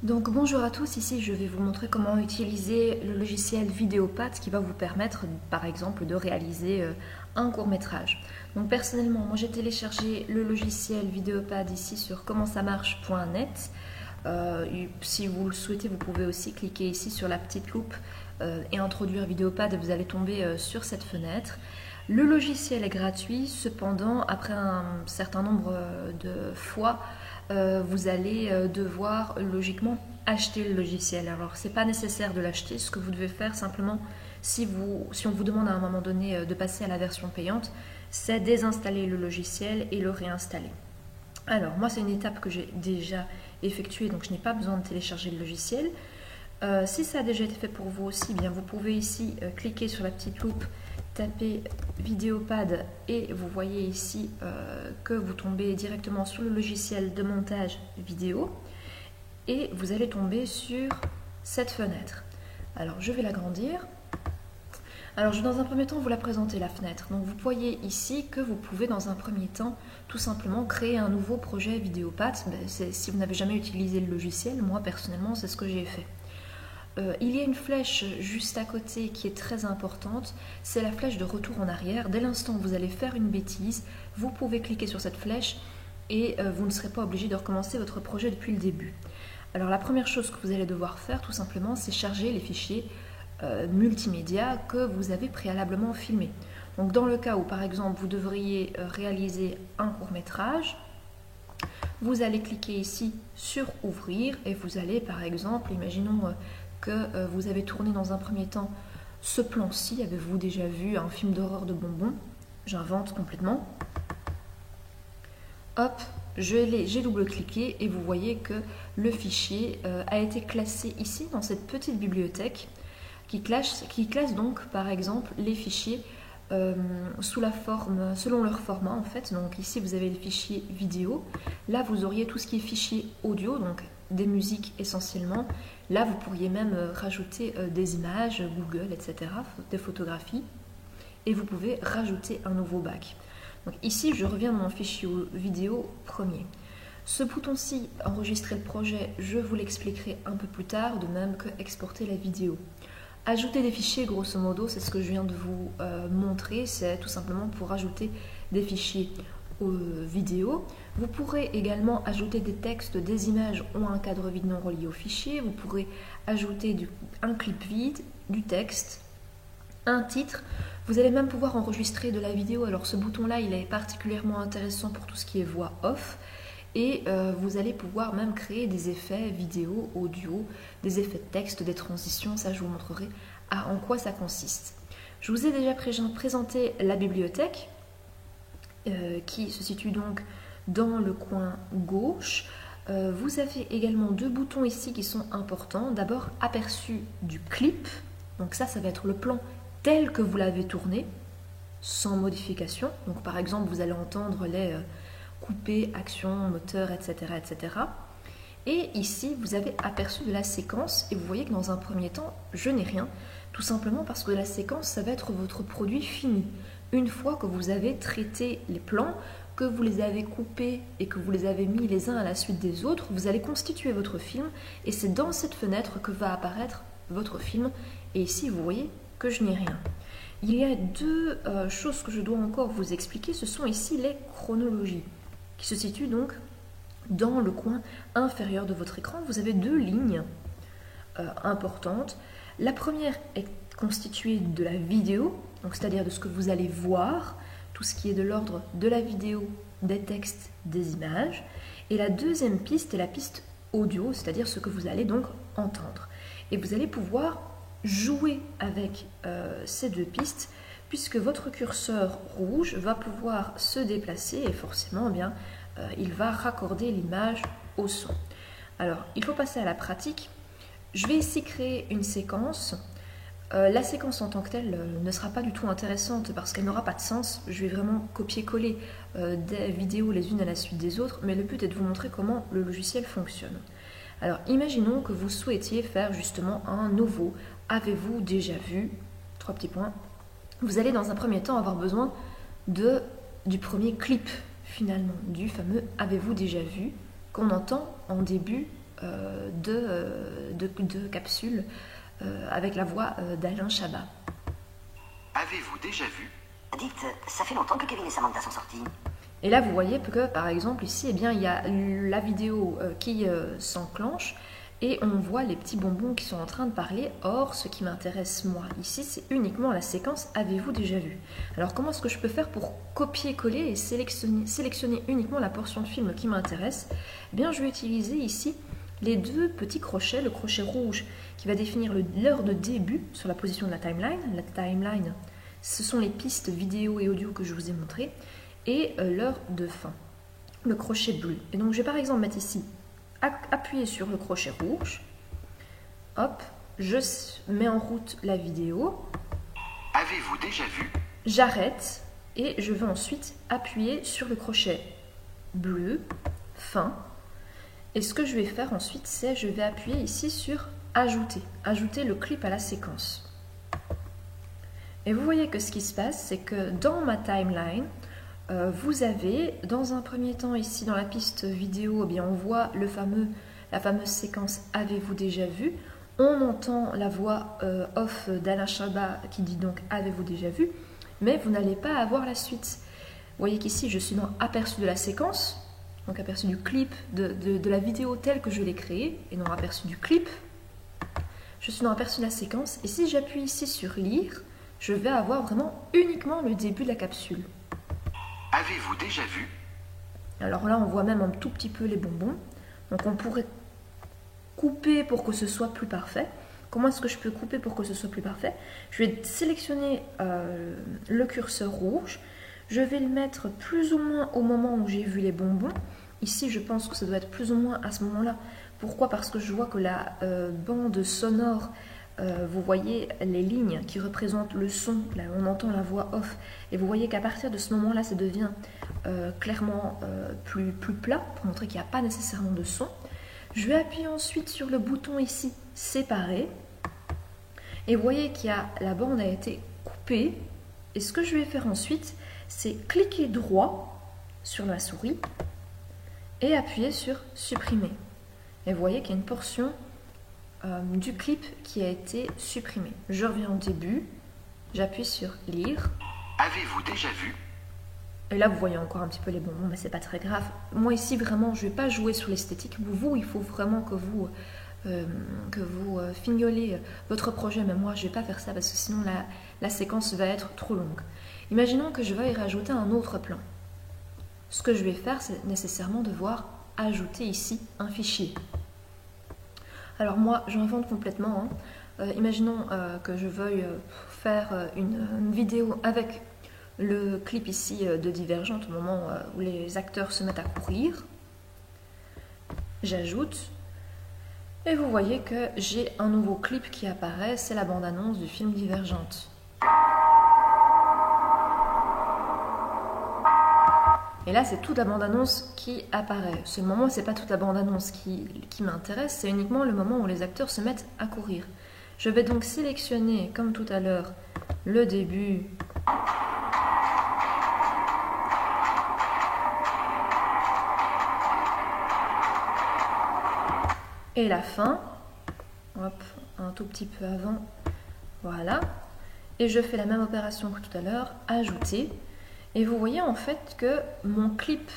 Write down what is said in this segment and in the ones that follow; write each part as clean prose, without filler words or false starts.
Donc bonjour à tous, ici je vais vous montrer comment utiliser le logiciel Vidéopad qui va vous permettre par exemple de réaliser un court-métrage. Donc personnellement, moi j'ai téléchargé le logiciel Vidéopad ici sur commentsamarche.net. Si vous le souhaitez, vous pouvez aussi cliquer ici sur la petite loupe et introduire Vidéopad et vous allez tomber sur cette fenêtre. Le logiciel est gratuit, cependant après un certain nombre de fois, vous allez devoir logiquement acheter le logiciel. Alors c'est pas nécessaire de l'acheter, ce que vous devez faire simplement si on vous demande à un moment donné de passer à la version payante, c'est désinstaller le logiciel et le réinstaller. Alors moi c'est une étape que j'ai déjà effectuée, donc je n'ai pas besoin de télécharger le logiciel. Si ça a déjà été fait pour vous aussi, bien vous pouvez ici cliquer sur la petite loupe, taper Vidéopad et vous voyez ici que vous tombez directement sur le logiciel de montage vidéo et vous allez tomber sur cette fenêtre. Alors je vais l'agrandir. Alors je vais dans un premier temps vous la présenter la fenêtre. Donc vous voyez ici que vous pouvez dans un premier temps tout simplement créer un nouveau projet Vidéopad. Si vous n'avez jamais utilisé le logiciel, moi personnellement c'est ce que j'ai fait. Il y a une flèche juste à côté qui est très importante, c'est la flèche de retour en arrière. Dès l'instant où vous allez faire une bêtise, vous pouvez cliquer sur cette flèche et vous ne serez pas obligé de recommencer votre projet depuis le début. Alors la première chose que vous allez devoir faire tout simplement, c'est charger les fichiers multimédia que vous avez préalablement filmés. Donc dans le cas où par exemple vous devriez réaliser un court-métrage, vous allez cliquer ici sur ouvrir et vous allez par exemple, imaginons que vous avez tourné dans un premier temps ce plan-ci. Avez-vous déjà vu un film d'horreur de bonbons? J'invente complètement. Hop, j'ai double-cliqué et vous voyez que le fichier a été classé ici dans cette petite bibliothèque qui classe donc par exemple les fichiers selon leur format en fait. Donc ici vous avez les fichiers vidéo, là vous auriez tout ce qui est fichier audio, donc des musiques essentiellement. Là vous pourriez même rajouter des images, Google, etc., des photographies, et vous pouvez rajouter un nouveau bac. Donc ici je reviens dans mon fichier vidéo premier. Ce bouton-ci, enregistrer le projet, je vous l'expliquerai un peu plus tard, de même que exporter la vidéo. Ajouter des fichiers, grosso modo, c'est ce que je viens de vous montrer, c'est tout simplement pour ajouter des fichiers vidéo. Vous pourrez également ajouter des textes, des images ou un cadre vide non relié au fichier. Vous pourrez ajouter un clip vide, du texte, un titre. Vous allez même pouvoir enregistrer de la vidéo. Alors ce bouton-là, il est particulièrement intéressant pour tout ce qui est voix off. Et vous allez pouvoir même créer des effets vidéo, audio, des effets de texte, des transitions. Ça, je vous montrerai en quoi ça consiste. Je vous ai déjà présenté la bibliothèque qui se situe donc dans le coin gauche. Vous avez également deux boutons ici qui sont importants. D'abord, aperçu du clip. Donc ça va être le plan tel que vous l'avez tourné, sans modification. Donc par exemple, vous allez entendre les couper, action, moteur, etc., etc. Et ici, vous avez aperçu de la séquence et vous voyez que dans un premier temps, je n'ai rien, tout simplement parce que la séquence, ça va être votre produit fini. Une fois que vous avez traité les plans, que vous les avez coupés et que vous les avez mis les uns à la suite des autres, vous allez constituer votre film et c'est dans cette fenêtre que va apparaître votre film. Et ici, vous voyez que je n'ai rien. Il y a deux choses que je dois encore vous expliquer, ce sont ici les chronologies, qui se situent donc dans le coin inférieur de votre écran. Vous avez deux lignes importantes. La première est constituée de la vidéo, c'est-à-dire de ce que vous allez voir, tout ce qui est de l'ordre de la vidéo, des textes, des images. Et la deuxième piste est la piste audio, c'est-à-dire ce que vous allez donc entendre. Et vous allez pouvoir jouer avec ces deux pistes, puisque votre curseur rouge va pouvoir se déplacer et forcément, il va raccorder l'image au son. Alors, il faut passer à la pratique. Je vais ici créer une séquence. La séquence en tant que telle ne sera pas du tout intéressante parce qu'elle n'aura pas de sens. Je vais vraiment copier-coller des vidéos les unes à la suite des autres, mais le but est de vous montrer comment le logiciel fonctionne. Alors, imaginons que vous souhaitiez faire justement un nouveau « Avez-vous déjà vu ?» 3 petits points. Vous allez dans un premier temps avoir besoin du premier clip, finalement, du fameux « Avez-vous déjà vu ?» qu'on entend en début de capsules avec la voix d'Alain Chabat. Avez-vous déjà vu? Dites, ça fait longtemps que Kevin et Samantha sont sortis. Et là, vous voyez que, par exemple, ici, eh bien, il y a la vidéo qui s'enclenche et on voit les petits bonbons qui sont en train de parler. Or, ce qui m'intéresse, moi, ici, c'est uniquement la séquence « Avez-vous déjà vu ?» Alors, comment est-ce que je peux faire pour copier-coller et sélectionner uniquement la portion de film qui m'intéresse? Eh bien, je vais utiliser ici les deux petits crochets, le crochet rouge qui va définir l'heure de début sur la position de la timeline. La timeline, ce sont les pistes vidéo et audio que je vous ai montrées, et l'heure de fin, le crochet bleu. Et donc je vais par exemple mettre ici, appuyer sur le crochet rouge, hop, je mets en route la vidéo. Avez-vous déjà vu? J'arrête et je vais ensuite appuyer sur le crochet bleu, fin. Et ce que je vais faire ensuite, c'est je vais appuyer ici sur ajouter le clip à la séquence. Et vous voyez que ce qui se passe, c'est que dans ma timeline, vous avez, dans un premier temps, ici dans la piste vidéo, eh bien, on voit la fameuse séquence « Avez-vous déjà vu ?» On entend la voix off d'Alain Chabat qui dit donc « Avez-vous déjà vu ?» Mais vous n'allez pas avoir la suite. Vous voyez qu'ici, je suis dans « Aperçu de la séquence », donc aperçu du clip de la vidéo telle que je l'ai créée, et non aperçu du clip. Je suis dans aperçu de la séquence, et si j'appuie ici sur « Lire », je vais avoir vraiment uniquement le début de la capsule. Avez-vous déjà vu? Alors là, on voit même un tout petit peu les bonbons. Donc on pourrait couper pour que ce soit plus parfait. Comment est-ce que je peux couper pour que ce soit plus parfait? Je vais sélectionner le curseur rouge. Je vais le mettre plus ou moins au moment où j'ai vu les bonbons. Ici, je pense que ça doit être plus ou moins à ce moment-là. Pourquoi? Parce que je vois que la bande sonore, vous voyez les lignes qui représentent le son, là on entend la voix off, et vous voyez qu'à partir de ce moment-là, ça devient clairement plus plat, pour montrer qu'il n'y a pas nécessairement de son. Je vais appuyer ensuite sur le bouton ici, séparer, et vous voyez qu'il y a, la bande a été coupée, et ce que je vais faire ensuite, c'est cliquer droit sur la souris, et appuyer sur supprimer. Et vous voyez qu'il y a une portion du clip qui a été supprimé. Je reviens au début, j'appuie sur lire. Avez-vous déjà vu? Et là vous voyez encore un petit peu les bonbons, mais c'est pas très grave. Moi ici vraiment je vais pas jouer sur l'esthétique. Vous il faut vraiment que vous fignolez votre projet, mais moi je vais pas faire ça parce que sinon la séquence va être trop longue. Imaginons que je veuille rajouter un autre plan. Ce que je vais faire, c'est nécessairement devoir ajouter ici un fichier. Alors moi, j'invente complètement. Imaginons que je veuille faire une vidéo avec le clip ici de Divergente au moment où les acteurs se mettent à courir. J'ajoute. Et vous voyez que j'ai un nouveau clip qui apparaît, c'est la bande-annonce du film Divergente. Et là, c'est toute la bande-annonce qui apparaît. Ce moment, c'est pas toute la bande-annonce qui m'intéresse, c'est uniquement le moment où les acteurs se mettent à courir. Je vais donc sélectionner, comme tout à l'heure, le début. Et la fin. Hop, un tout petit peu avant. Voilà. Et je fais la même opération que tout à l'heure, ajouter. Et vous voyez en fait que mon clip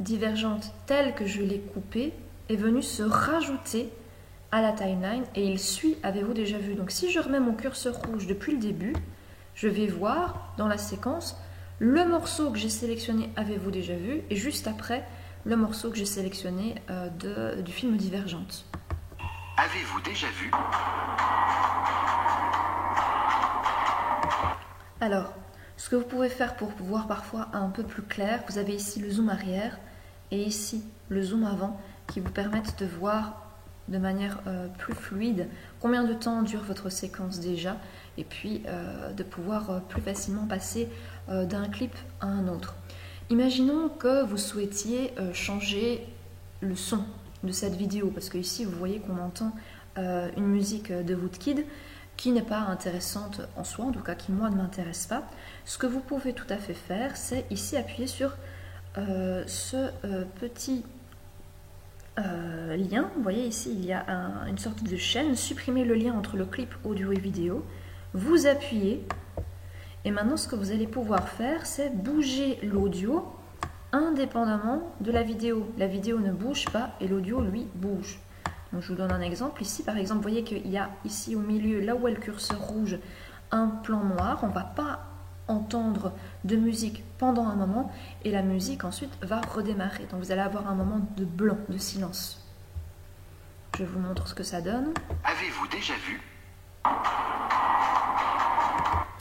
Divergente tel que je l'ai coupé est venu se rajouter à la timeline et il suit Avez-vous déjà vu? Donc si je remets mon curseur rouge depuis le début, je vais voir dans la séquence le morceau que j'ai sélectionné Avez-vous déjà vu? Et juste après le morceau que j'ai sélectionné du film Divergente. Avez-vous déjà vu? Alors, ce que vous pouvez faire pour voir parfois un peu plus clair, vous avez ici le zoom arrière et ici le zoom avant qui vous permettent de voir de manière plus fluide combien de temps dure votre séquence déjà et puis de pouvoir plus facilement passer d'un clip à un autre. Imaginons que vous souhaitiez changer le son de cette vidéo parce que ici vous voyez qu'on entend une musique de Woodkid qui n'est pas intéressante en soi, en tout cas qui moi ne m'intéresse pas. Ce que vous pouvez tout à fait faire, c'est ici appuyer sur ce petit lien. Vous voyez ici, il y a une sorte de chaîne. Supprimez le lien entre le clip audio et vidéo. Vous appuyez. Et maintenant, ce que vous allez pouvoir faire, c'est bouger l'audio indépendamment de la vidéo. La vidéo ne bouge pas et l'audio, lui, bouge. Donc, je vous donne un exemple. Ici, par exemple, vous voyez qu'il y a ici au milieu, là où est le curseur rouge, un plan noir. On ne va pas entendre de musique pendant un moment et la musique ensuite va redémarrer. Donc vous allez avoir un moment de blanc, de silence. Je vous montre ce que ça donne. Avez-vous déjà vu?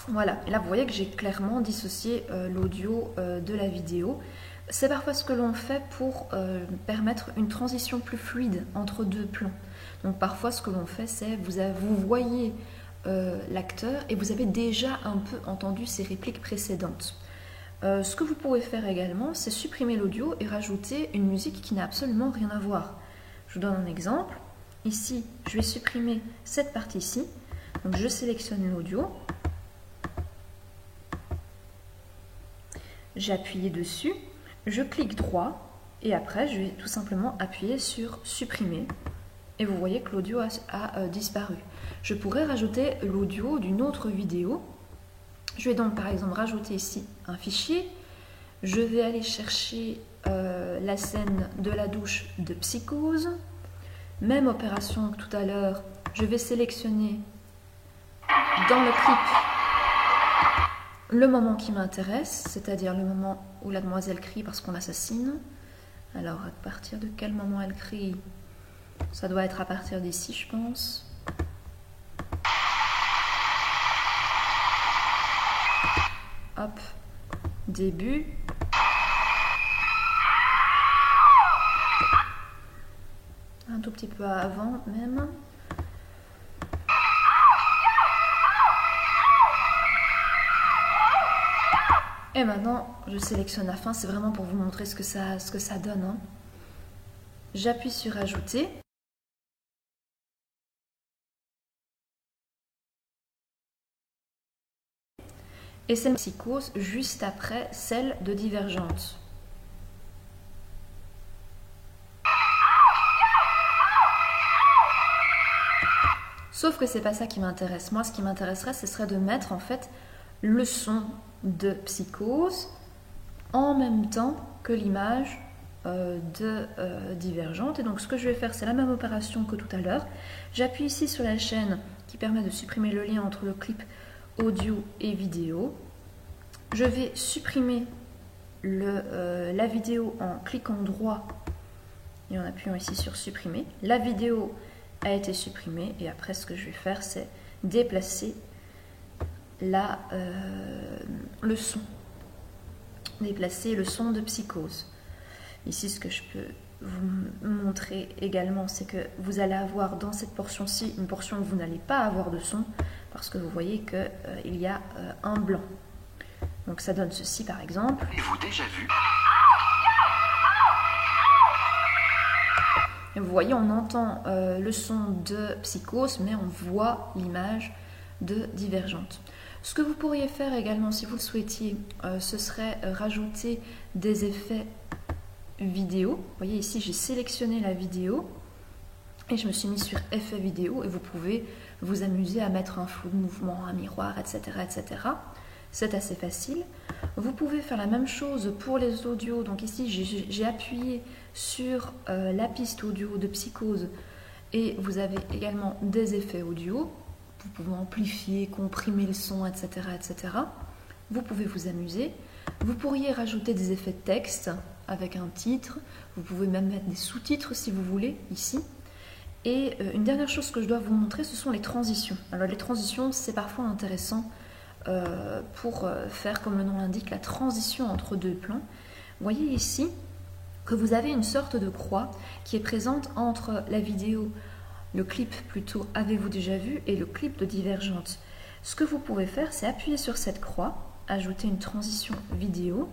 Voilà, et là vous voyez que j'ai clairement dissocié l'audio de la vidéo. C'est parfois ce que l'on fait pour permettre une transition plus fluide entre deux plans. Donc parfois ce que l'on fait, c'est vous voyez l'acteur et vous avez déjà un peu entendu ses répliques précédentes. Ce que vous pouvez faire également, c'est supprimer l'audio et rajouter une musique qui n'a absolument rien à voir. Je vous donne un exemple. Ici, je vais supprimer cette partie-ci. Donc je sélectionne l'audio. J'ai appuyé dessus. Je clique droit et après, je vais tout simplement appuyer sur supprimer. Et vous voyez que l'audio a disparu. Je pourrais rajouter l'audio d'une autre vidéo. Je vais donc par exemple rajouter ici un fichier. Je vais aller chercher la scène de la douche de Psychose. Même opération que tout à l'heure. Je vais sélectionner dans le clip le moment qui m'intéresse, c'est-à-dire le moment où la demoiselle crie parce qu'on l'assassine. Alors à partir de quel moment elle crie ? Ça doit être à partir d'ici, je pense. Hop, début. Un tout petit peu avant même. Et maintenant, je sélectionne la fin. C'est vraiment pour vous montrer ce que ça donne. Hein. J'appuie sur ajouter. Et c'est la Psychose juste après celle de Divergente. Sauf que c'est pas ça qui m'intéresse. Moi, ce qui m'intéresserait, ce serait de mettre en fait le son de Psychose en même temps que l'image de Divergente. Et donc, ce que je vais faire, c'est la même opération que tout à l'heure. J'appuie ici sur la chaîne qui permet de supprimer le lien entre le clip audio et vidéo. Je vais supprimer la vidéo en cliquant droit et en appuyant ici sur supprimer. La vidéo a été supprimée et après ce que je vais faire, c'est déplacer le son. Déplacer le son de Psychose. Ici, ce que je peux vous montrer également, c'est que vous allez avoir dans cette portion-ci une portion où vous n'allez pas avoir de son parce que vous voyez qu'il y a un blanc. Donc ça donne ceci par exemple. Avez-vous déjà vu? Et vous voyez, on entend le son de Psychose, mais on voit l'image de Divergente. Ce que vous pourriez faire également, si vous le souhaitiez, ce serait rajouter des effets vidéo. Vous voyez ici, j'ai sélectionné la vidéo et je me suis mis sur effet vidéo et vous pouvez vous amuser à mettre un flou de mouvement, un miroir, etc. etc. C'est assez facile. Vous pouvez faire la même chose pour les audios. Donc ici, j'ai appuyé sur la piste audio de Psychose et vous avez également des effets audio. Vous pouvez amplifier, comprimer le son, etc. etc. Vous pouvez vous amuser. Vous pourriez rajouter des effets de texte avec un titre. Vous pouvez même mettre des sous-titres si vous voulez, ici. Et une dernière chose que je dois vous montrer, ce sont les transitions. Alors les transitions, c'est parfois intéressant pour faire, comme le nom l'indique, la transition entre deux plans. Vous voyez ici que vous avez une sorte de croix qui est présente entre la vidéo, le clip plutôt, avez-vous déjà vu, et le clip de Divergente. Ce que vous pouvez faire, c'est appuyer sur cette croix, ajouter une transition vidéo,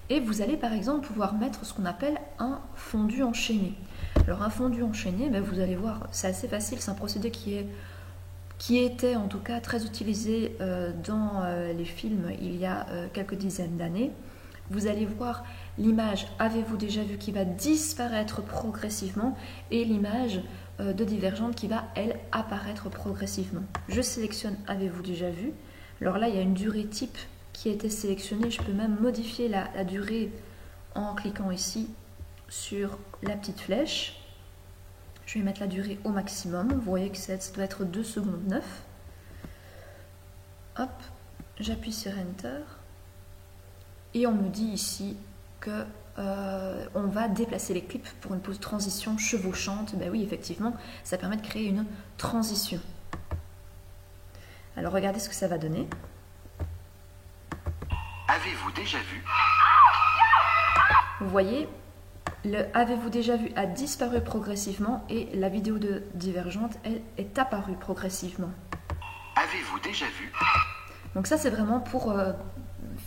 et vous allez par exemple pouvoir mettre ce qu'on appelle un fondu enchaîné. Alors un fondu enchaîné, ben, vous allez voir, c'est assez facile, c'est un procédé qui était en tout cas très utilisé dans les films il y a quelques dizaines d'années. vous allez voir l'image avez-vous déjà vu qui va disparaître progressivement et l'image de Divergente qui va, elle, apparaître progressivement. Je sélectionne avez-vous déjà vu. Alors là, il y a une durée type qui a été sélectionnée. Je peux même modifier la durée en cliquant ici sur la petite flèche. Je vais mettre la durée au maximum. Vous voyez que ça doit être 2 secondes 9. Hop, j'appuie sur Enter. Et on me dit ici que on va déplacer les clips pour une pause transition chevauchante. Ben oui, effectivement, ça permet de créer une transition. Alors regardez ce que ça va donner. Avez-vous déjà vu? Vous voyez, le avez-vous déjà vu a disparu progressivement et la vidéo de Divergente, elle, est apparue progressivement. Avez-vous déjà vu? Donc ça, c'est vraiment pour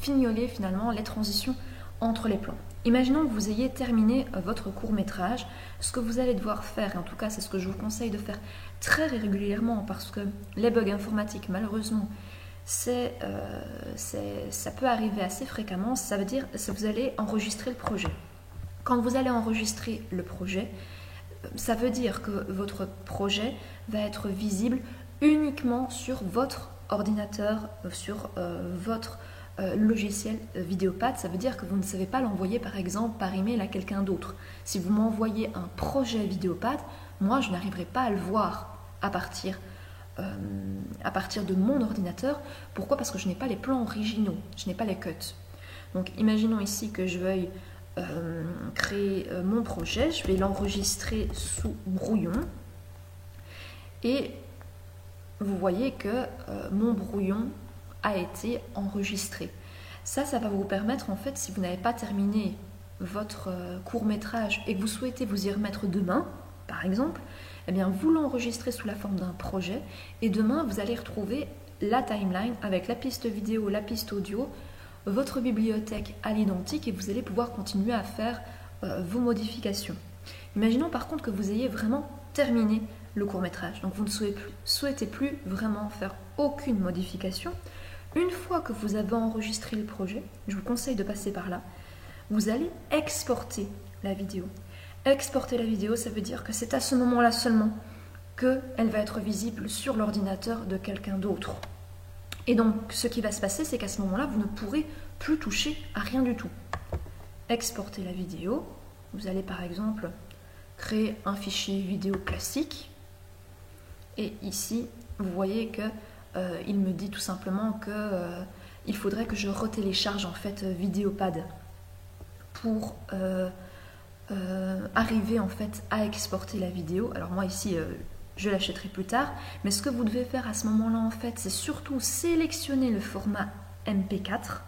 fignoler finalement les transitions entre les plans. Imaginons que vous ayez terminé votre court-métrage. Ce que vous allez devoir faire, et en tout cas c'est ce que je vous conseille de faire très régulièrement parce que les bugs informatiques, malheureusement, ça peut arriver assez fréquemment. Ça veut dire que vous allez enregistrer le projet. Quand vous allez enregistrer le projet, ça veut dire que votre projet va être visible uniquement sur votre ordinateur, sur votre logiciel Vidéopad. Ça veut dire que vous ne savez pas l'envoyer par exemple par email à quelqu'un d'autre. Si vous m'envoyez un projet Vidéopad, moi je n'arriverai pas à le voir à partir de mon ordinateur. Pourquoi? Parce que je n'ai pas les plans originaux, je n'ai pas les cuts. Donc imaginons ici que je veuille créer mon projet, je vais l'enregistrer sous brouillon et vous voyez que mon brouillon a été enregistré. Ça va vous permettre en fait, si vous n'avez pas terminé votre court-métrage et que vous souhaitez vous y remettre demain, par exemple, eh bien vous l'enregistrez sous la forme d'un projet et demain vous allez retrouver la timeline avec la piste vidéo, la piste audio, votre bibliothèque à l'identique et vous allez pouvoir continuer à faire vos modifications. Imaginons par contre que vous ayez vraiment terminé le court-métrage, donc vous ne souhaitez plus vraiment faire aucune modification. Une fois que vous avez enregistré le projet, je vous conseille de passer par là, vous allez exporter la vidéo. Exporter la vidéo, ça veut dire que c'est à ce moment-là seulement qu'elle va être visible sur l'ordinateur de quelqu'un d'autre. Et donc, ce qui va se passer, c'est qu'à ce moment-là, vous ne pourrez plus toucher à rien du tout. Exporter la vidéo, vous allez par exemple créer un fichier vidéo classique. Et ici, vous voyez que il me dit tout simplement que il faudrait que je retélécharge en fait Vidéopad pour arriver en fait à exporter la vidéo. Alors moi ici je l'achèterai plus tard, mais ce que vous devez faire à ce moment-là en fait, c'est surtout sélectionner le format MP4.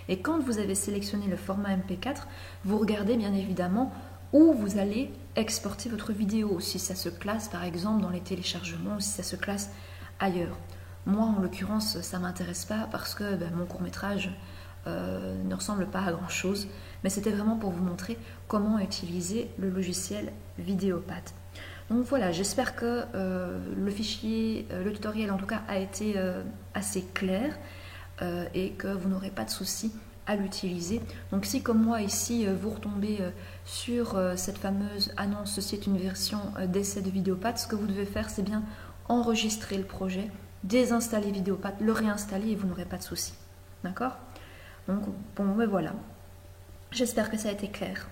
Et quand vous avez sélectionné le format MP4, vous regardez bien évidemment où vous allez exporter votre vidéo, si ça se classe par exemple dans les téléchargements ou si ça se classe ailleurs. Moi en l'occurrence ça ne m'intéresse pas parce que mon court-métrage ne ressemble pas à grand chose, mais c'était vraiment pour vous montrer comment utiliser le logiciel Vidéopad. Donc voilà, j'espère que le tutoriel en tout cas a été assez clair et que vous n'aurez pas de soucis à l'utiliser. Donc si comme moi ici vous retombez sur cette fameuse annonce, ceci est une version d'essai de Vidéopad, ce que vous devez faire c'est bien enregistrer le projet, désinstaller Vidéopad, le réinstaller et vous n'aurez pas de soucis. D'accord? Donc bon, mais voilà. J'espère que ça a été clair.